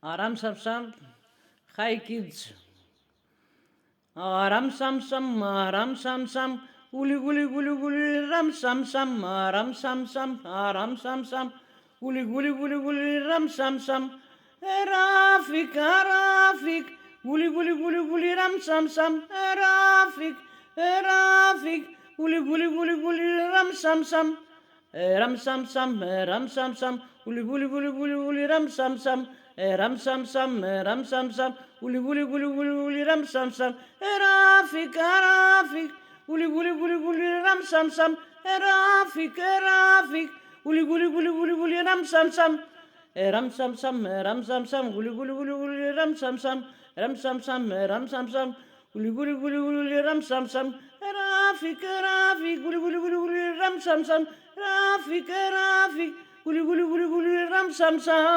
Aram sam sam. Hi kids. Aram sam sam. Aram sam sam. Guli guli guli guli ram sam sam. Aram sam sam. Aram sam sam. Guli guli guli guli ram sam sam. Rafik Rafik. Guli guli guli guli ram sam sam. Rafik Rafik. Guli guli guli guli ram sam sam. Ram sam sam, ram sam sam, uli guli guli guli guli ram sam sam, ram sam sam, ram sam sam, uli guli guli guli guli ram sam sam, Rafik Rafik, uli guli guli guli ram sam sam, Rafik Rafik, uli guli guli guli guli ram sam sam, ram sam sam, ram sam sam, uli guli guli guli ram sam sam, ram sam sam, ram sam sam, uli guli guli guli ram sam sam, Rafik Rafik, uli guli guli guli ram sam sam. Rafik Rafik, guli guli guli guli ram sam sam.